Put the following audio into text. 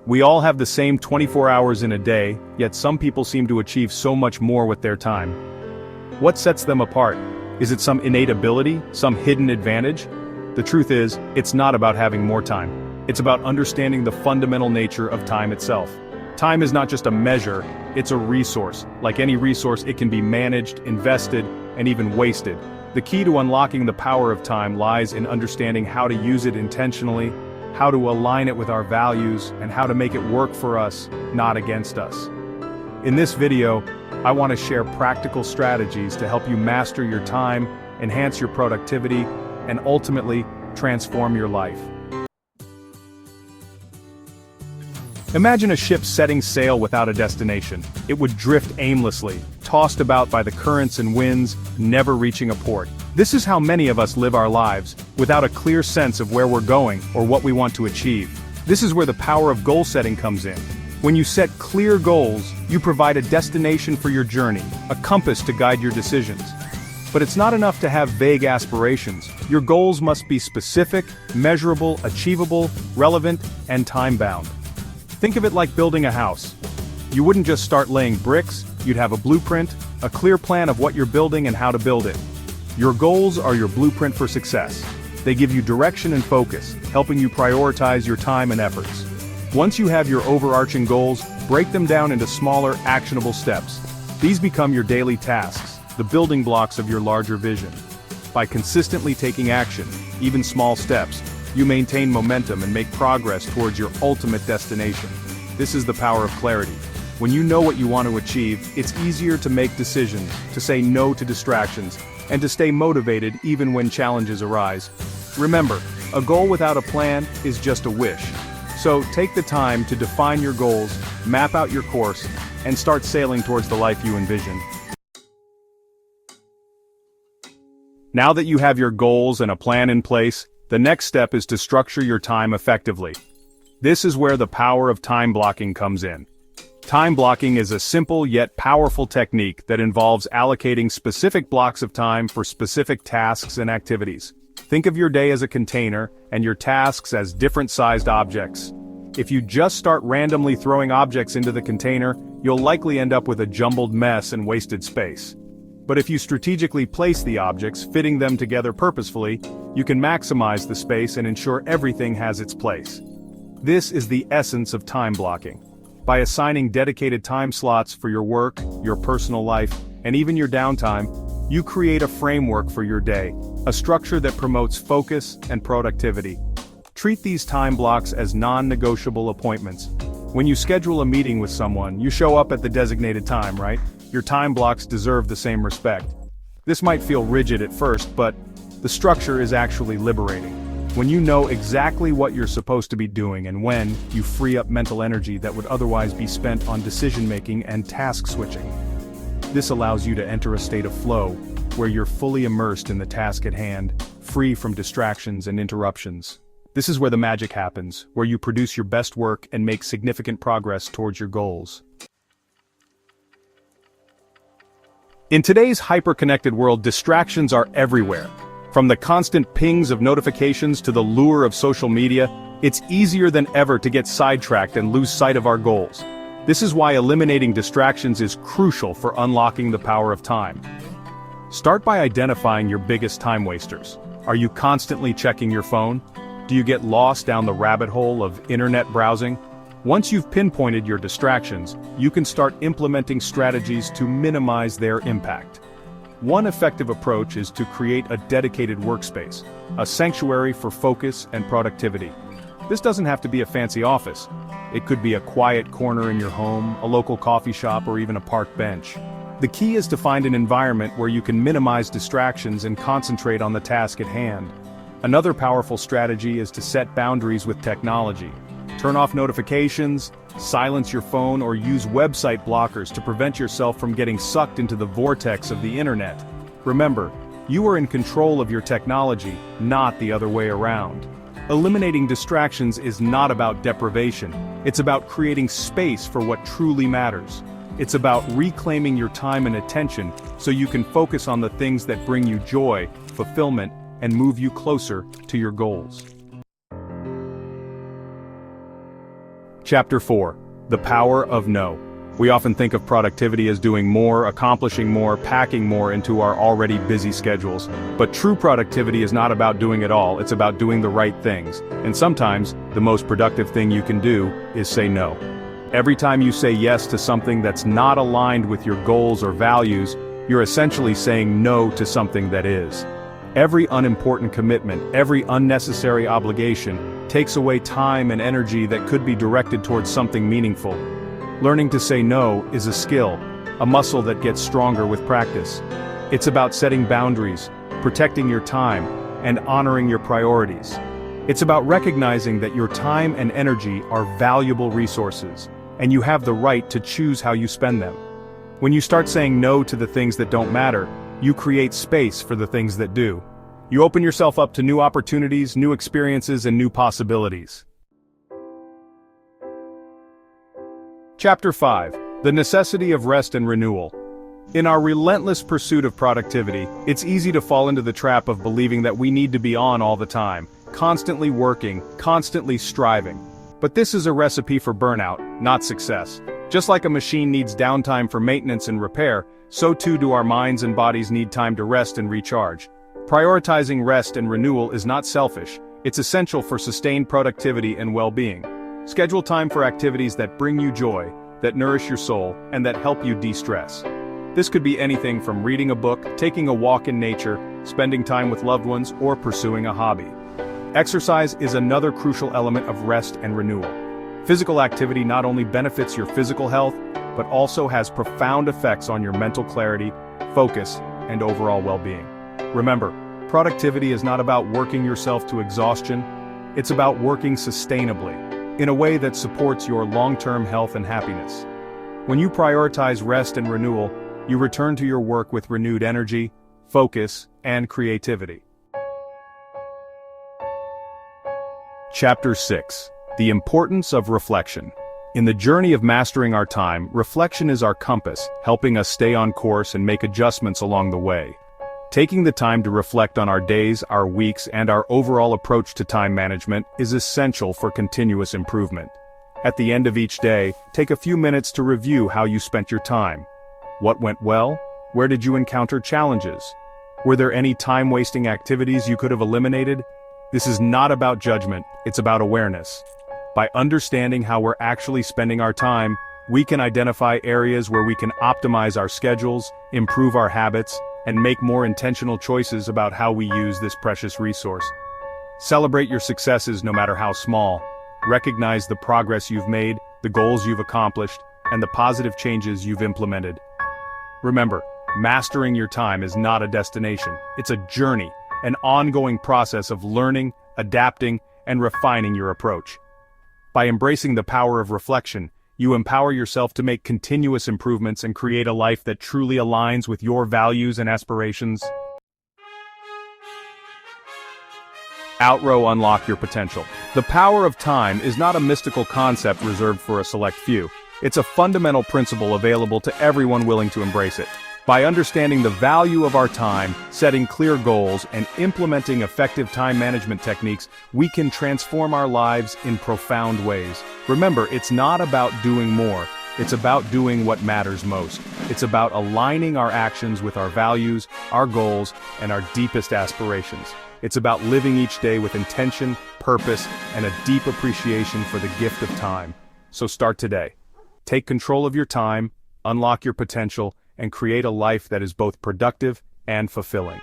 We all have the same 24 hours in a day, yet some people seem to achieve so much more with their time. What sets them apart? Is it some innate ability, some hidden advantage? The truth is, it's not about having more time. It's about understanding the fundamental nature of time itself. Time is not just a measure, it's a resource. Like any resource, it can be managed, invested, and even wasted. The key to unlocking the power of time lies in understanding how to use it intentionally, how to align it with our values, and how to make it work for us, not against us. In this video, I want to share practical strategies to help you master your time, enhance your productivity, and ultimately, transform your life. Imagine a ship setting sail without a destination. It would drift aimlessly, tossed about by the currents and winds, never reaching a port. This is how many of us live our lives, without a clear sense of where we're going or what we want to achieve. This is where the power of goal setting comes in. When you set clear goals, you provide a destination for your journey, a compass to guide your decisions. But it's not enough to have vague aspirations. Your goals must be specific, measurable, achievable, relevant, and time-bound. Think of it like building a house. You wouldn't just start laying bricks, you'd have a blueprint, a clear plan of what you're building and how to build it. Your goals are your blueprint for success. They give you direction and focus, helping you prioritize your time and efforts. Once you have your overarching goals, break them down into smaller, actionable steps. These become your daily tasks, the building blocks of your larger vision. By consistently taking action, even small steps, you maintain momentum and make progress towards your ultimate destination. This is the power of clarity. When you know what you want to achieve, it's easier to make decisions, to say no to distractions, and to stay motivated even when challenges arise. Remember, a goal without a plan is just a wish. So take the time to define your goals, map out your course, and start sailing towards the life you envision. Now that you have your goals and a plan in place, the next step is to structure your time effectively. This is where the power of time blocking comes in. Time blocking is a simple yet powerful technique that involves allocating specific blocks of time for specific tasks and activities. Think of your day as a container, and your tasks as different-sized objects. If you just start randomly throwing objects into the container, you'll likely end up with a jumbled mess and wasted space. But if you strategically place the objects, fitting them together purposefully, you can maximize the space and ensure everything has its place. This is the essence of time blocking. By assigning dedicated time slots for your work, your personal life, and even your downtime, you create a framework for your day, a structure that promotes focus and productivity. Treat these time blocks as non-negotiable appointments. When you schedule a meeting with someone, you show up at the designated time, right? Your time blocks deserve the same respect. This might feel rigid at first, but the structure is actually liberating. When you know exactly what you're supposed to be doing and when, you free up mental energy that would otherwise be spent on decision-making and task switching. This allows you to enter a state of flow, where you're fully immersed in the task at hand, free from distractions and interruptions. This is where the magic happens, where you produce your best work and make significant progress towards your goals. In today's hyper-connected world, distractions are everywhere. From the constant pings of notifications to the lure of social media, it's easier than ever to get sidetracked and lose sight of our goals. This is why eliminating distractions is crucial for unlocking the power of time. Start by identifying your biggest time wasters. Are you constantly checking your phone? Do you get lost down the rabbit hole of internet browsing? Once you've pinpointed your distractions, you can start implementing strategies to minimize their impact. One effective approach is to create a dedicated workspace, a sanctuary for focus and productivity. This doesn't have to be a fancy office. It could be a quiet corner in your home, a local coffee shop, or even a park bench. The key is to find an environment where you can minimize distractions and concentrate on the task at hand. Another powerful strategy is to set boundaries with technology. Turn off notifications, silence your phone, or use website blockers to prevent yourself from getting sucked into the vortex of the internet. Remember, you are in control of your technology, not the other way around. Eliminating distractions is not about deprivation. It's about creating space for what truly matters. It's about reclaiming your time and attention so you can focus on the things that bring you joy, fulfillment, and move you closer to your goals. Chapter 4. The Power of No. We often think of productivity as doing more, accomplishing more, packing more into our already busy schedules. But true productivity is not about doing it all, it's about doing the right things. And sometimes, the most productive thing you can do is say no. Every time you say yes to something that's not aligned with your goals or values, you're essentially saying no to something that is. Every unimportant commitment, every unnecessary obligation, takes away time and energy that could be directed towards something meaningful. Learning to say no is a skill, a muscle that gets stronger with practice. It's about setting boundaries, protecting your time, and honoring your priorities. It's about recognizing that your time and energy are valuable resources, and you have the right to choose how you spend them. When you start saying no to the things that don't matter, you create space for the things that do. You open yourself up to new opportunities, new experiences, and new possibilities. Chapter 5. The Necessity of Rest and Renewal. In our relentless pursuit of productivity, it's easy to fall into the trap of believing that we need to be on all the time, constantly working, constantly striving. But this is a recipe for burnout, not success. Just like a machine needs downtime for maintenance and repair, so too do our minds and bodies need time to rest and recharge. Prioritizing rest and renewal is not selfish, it's essential for sustained productivity and well-being. Schedule time for activities that bring you joy, that nourish your soul, and that help you de-stress. This could be anything from reading a book, taking a walk in nature, spending time with loved ones, or pursuing a hobby. Exercise is another crucial element of rest and renewal. Physical activity not only benefits your physical health, but also has profound effects on your mental clarity, focus, and overall well-being. Remember, productivity is not about working yourself to exhaustion, it's about working sustainably, in a way that supports your long-term health and happiness. When you prioritize rest and renewal, you return to your work with renewed energy, focus, and creativity. Chapter 6. The Importance of Reflection. In the journey of mastering our time, reflection is our compass, helping us stay on course and make adjustments along the way. Taking the time to reflect on our days, our weeks, and our overall approach to time management is essential for continuous improvement. At the end of each day, take a few minutes to review how you spent your time. What went well? Where did you encounter challenges? Were there any time-wasting activities you could have eliminated? This is not about judgment, it's about awareness. By understanding how we're actually spending our time, we can identify areas where we can optimize our schedules, improve our habits, and make more intentional choices about how we use this precious resource. Celebrate your successes no matter how small. Recognize the progress you've made, the goals you've accomplished, and the positive changes you've implemented. Remember, mastering your time is not a destination, it's a journey, an ongoing process of learning, adapting, and refining your approach. By embracing the power of reflection, you empower yourself to make continuous improvements and create a life that truly aligns with your values and aspirations. Outro. Unlock your potential. The power of time is not a mystical concept reserved for a select few. It's a fundamental principle available to everyone willing to embrace it. By understanding the value of our time, setting clear goals, and implementing effective time management techniques, we can transform our lives in profound ways. Remember, it's not about doing more, it's about doing what matters most. It's about aligning our actions with our values, our goals, and our deepest aspirations. It's about living each day with intention, purpose, and a deep appreciation for the gift of time. So start today. Take control of your time, unlock your potential, and create a life that is both productive and fulfilling.